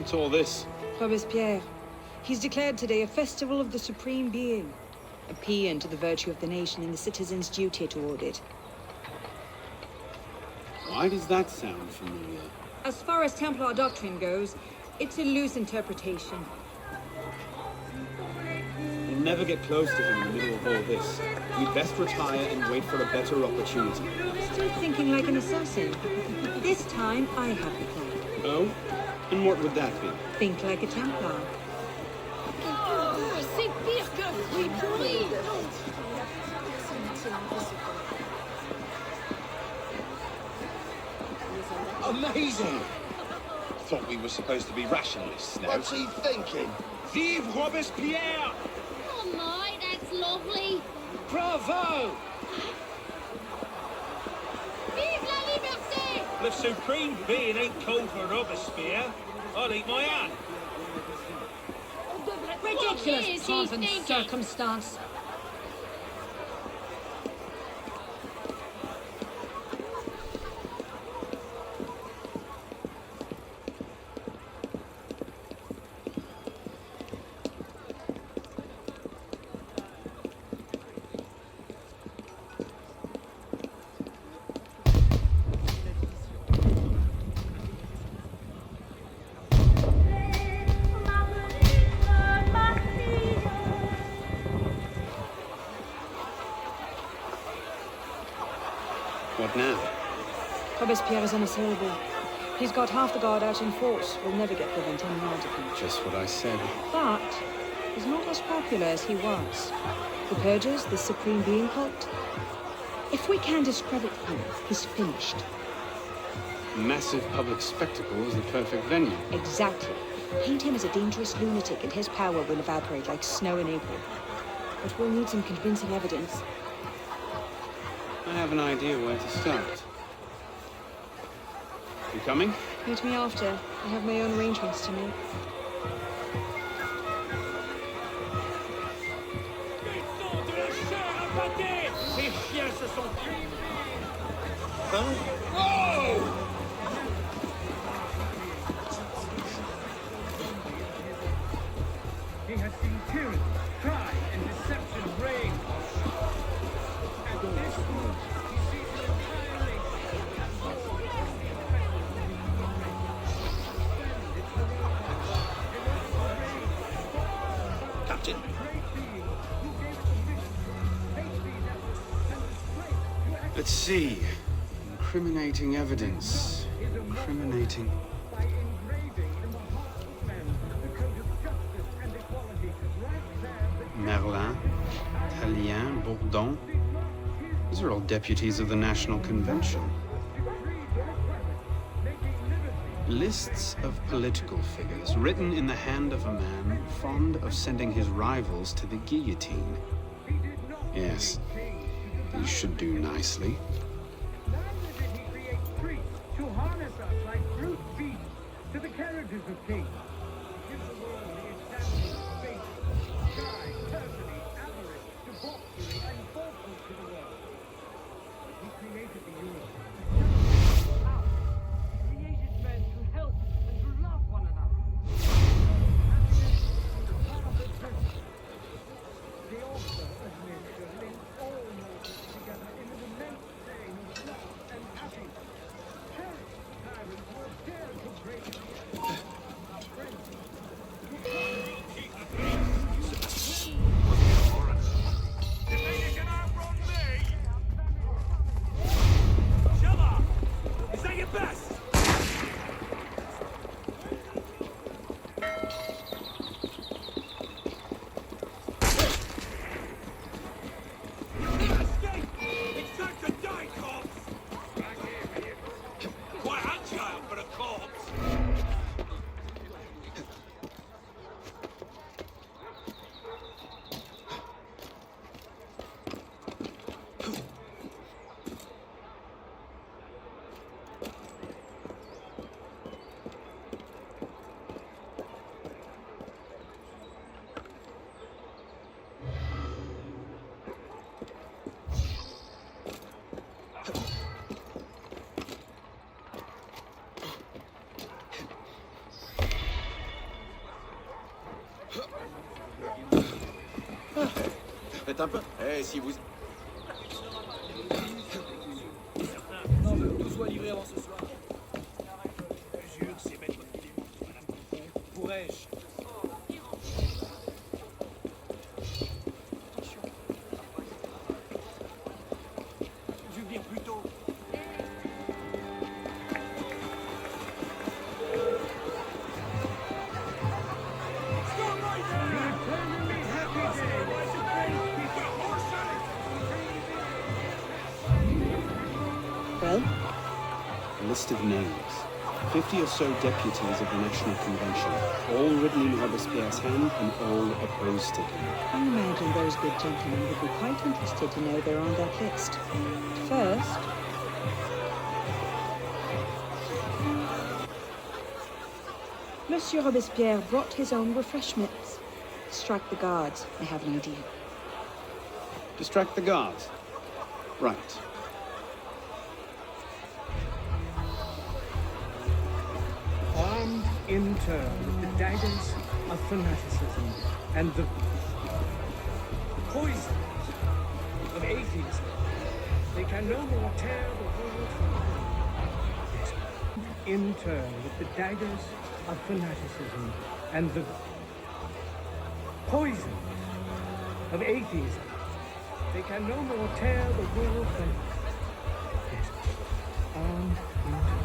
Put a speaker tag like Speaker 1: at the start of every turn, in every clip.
Speaker 1: What's all this?
Speaker 2: Robespierre. He's declared today a festival of the Supreme Being. A paean to the virtue of the nation and the citizen's duty toward it.
Speaker 1: Why does that sound familiar?
Speaker 2: As far as Templar doctrine goes, it's a loose interpretation.
Speaker 1: We'll never get close to him in the middle of all this. We'd best retire and wait for a better opportunity.
Speaker 2: Still thinking like an assassin. This time, I have the plan.
Speaker 1: Oh? And what would that be?
Speaker 2: Think like a Templar.
Speaker 3: C'est pire qu'un fruit pourri!
Speaker 4: Amazing! Thought we were supposed to be rationalists now.
Speaker 5: What's he thinking?
Speaker 4: Vive Robespierre!
Speaker 3: Oh my, that's lovely!
Speaker 4: Bravo!
Speaker 3: Vive la liberté!
Speaker 6: The Supreme Being ain't called for Robespierre. I'll eat my hat.
Speaker 2: Ridiculous pomp and circumstance.
Speaker 1: What now?
Speaker 2: Robespierre is unassailable. He's got half the guard out in force. We'll never get within 10 yards of him.
Speaker 1: Just what I said.
Speaker 2: But he's not as popular as he was. The Purges, the Supreme Being cult. If we can discredit him, he's finished.
Speaker 1: Massive public spectacle is the perfect venue.
Speaker 2: Exactly. Paint him as a dangerous lunatic and his power will evaporate like snow in April. But we'll need some convincing evidence.
Speaker 1: I have an idea where to start. You coming?
Speaker 2: Meet me after. I have my own arrangements to make.
Speaker 4: Whoa!
Speaker 6: He has seen tyranny, crime, and deception reign. At this point, he sees an entire nation.
Speaker 4: Captain.
Speaker 1: Let's see. Incriminating evidence. Incriminating. Merlin, Tallien, Bourdon. These are all deputies of the National Convention. Lists of political figures written in the hand of a man fond of sending his rivals to the guillotine. Yes, these should do nicely.
Speaker 6: To harness us like brute beasts to the carriages of kings. Give the world the example of faith, pride, perfidy, avarice, debauchery, and falsehood to the world. He created the universe. He created men to help and to love one another. Happiness is the power of the The author of nature links all mortals together in an immense chain of love and happiness. Cherish tyrants who have dared to break our friends
Speaker 4: Faites un peu. Eh, si vous...
Speaker 5: Non, je veux que tout soit livré avant ce soir. Je jure, c'est maître Clément qui va la comprendre. Pourrais-je? Je veux dire plus tôt.
Speaker 2: Well,
Speaker 1: A list of names. 50 or so deputies of the National Convention, all written in Robespierre's hand and all opposed to him.
Speaker 2: I imagine those good gentlemen would be quite interested to know they're on that list. First, Monsieur Robespierre brought his own refreshments. Strike the guards. I have an idea.
Speaker 1: Distract the guards. Right.
Speaker 6: Armed in turn with the daggers of fanaticism and the poisons of atheism, they can no more tear the world from in turn with the daggers of fanaticism and the poison of atheism, they can no more tear the world from armed in turn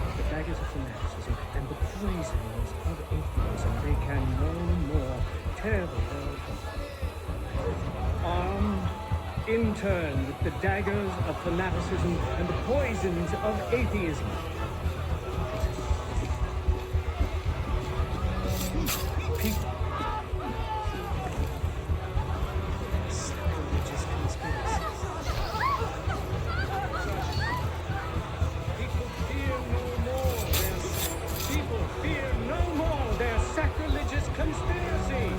Speaker 6: with the daggers of fanaticism and the poisons of atheism, they can no more tear the world from armed in turn with the daggers of fanaticism and the poisons of atheism. People. Sacrilegious conspiracies. People fear no more their sacrilegious conspiracy.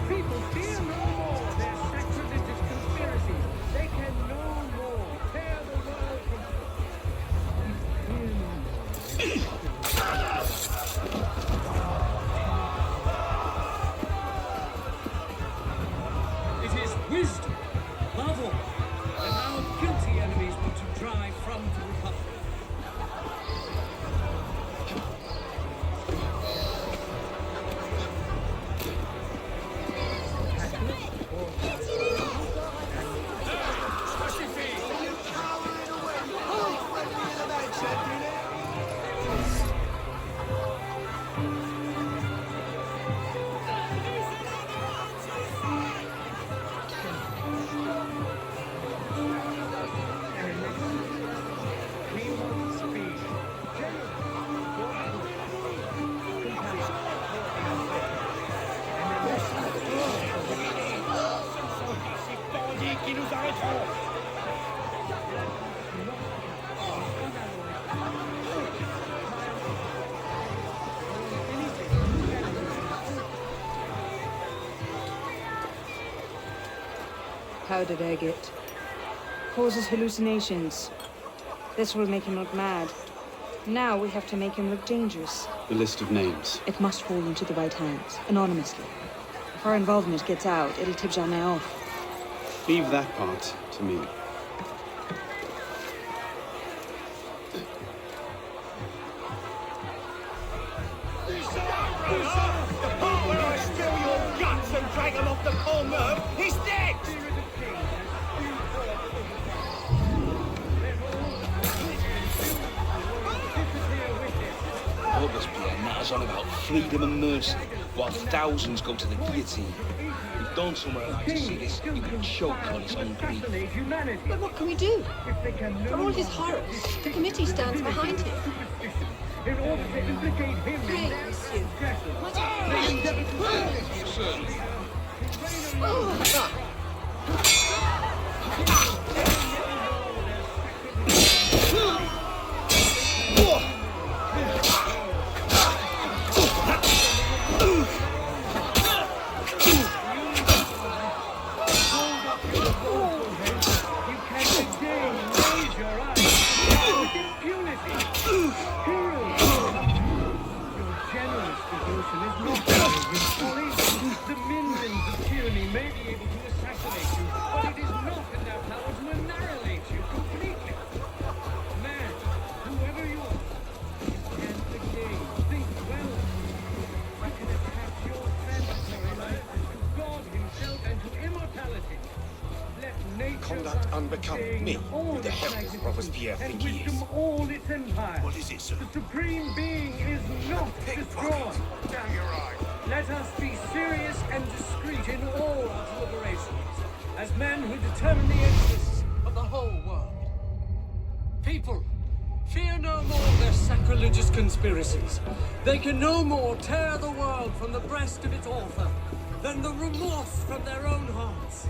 Speaker 6: People fear no more their sacrilegious conspiracies. They can no more tear the world from.
Speaker 5: It is wisdom, above all, that our guilty enemies want to drive from the Republic.
Speaker 6: We must be
Speaker 2: powdered agate. Causes hallucinations. This will make him look mad. Now we have to make him look dangerous.
Speaker 1: The list of names.
Speaker 2: It must fall into the right hands, anonymously. If our involvement gets out, it'll tip Jamais off.
Speaker 1: Leave that part to me.
Speaker 4: The part where I spill your guts and drag them off the Pont Neuf is next!
Speaker 7: Robespierre natters on about freedom and mercy, while thousands go to the guillotine. If Don somewhere like to see this, he would choke on his own grief.
Speaker 6: Assassinate humanity.
Speaker 8: But what can we do?
Speaker 6: If they can no
Speaker 8: For all his
Speaker 6: longer
Speaker 8: horrors, the committee stands behind him.
Speaker 6: superstition in order to implicate him in
Speaker 8: Pray,
Speaker 6: their
Speaker 8: monsieur.
Speaker 6: transgression.
Speaker 8: What?
Speaker 6: They endeavor to silence him. You can today raise your
Speaker 7: Come with me. Who the hell does Robespierre think he is?
Speaker 6: All its empire.
Speaker 4: What is it, sir?
Speaker 6: The supreme being is not destroyed.
Speaker 4: Down your eyes.
Speaker 6: Let us be serious and discreet in all our deliberations, as men who determine the interests of the whole world. People, fear no more their sacrilegious conspiracies. They can no more tear the world from the breast of its author than the remorse from their own hearts.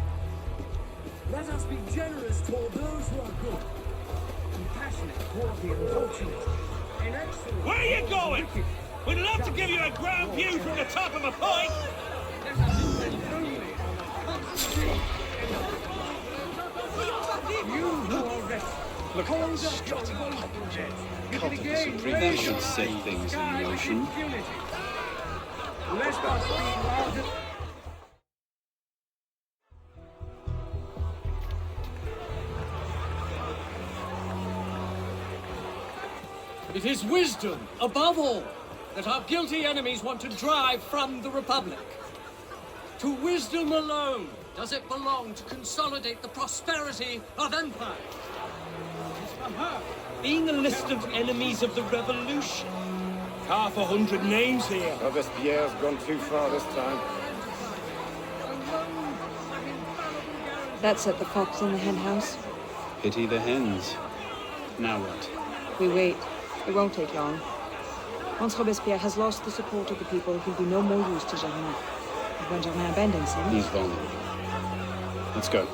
Speaker 6: Let us be generous toward those who are good, compassionate toward the unfortunate, inexorable.
Speaker 4: Where are you
Speaker 6: toward the
Speaker 4: going?
Speaker 6: wicked.
Speaker 4: We'd love to give you a grand view from the top of a point.
Speaker 6: Let us depend only on you who are restless.
Speaker 1: Look at that strutting copperhead. Cult of the Supreme. They should set things in motion.
Speaker 6: Let us be louder.
Speaker 9: It is wisdom, above all, that our guilty enemies want to drive from the Republic. To wisdom alone does it belong to consolidate the prosperity of empire. Being a list of enemies of the revolution.
Speaker 4: 100 names here.
Speaker 10: Robespierre's gone too far this time.
Speaker 2: That set the fox in the hen house.
Speaker 1: Pity the hens. Now what?
Speaker 2: We wait. It won't take long. Once Robespierre has lost the support of the people, he'll be no more use to Germain. And when Germain abandons him...
Speaker 1: He's vulnerable. Let's go.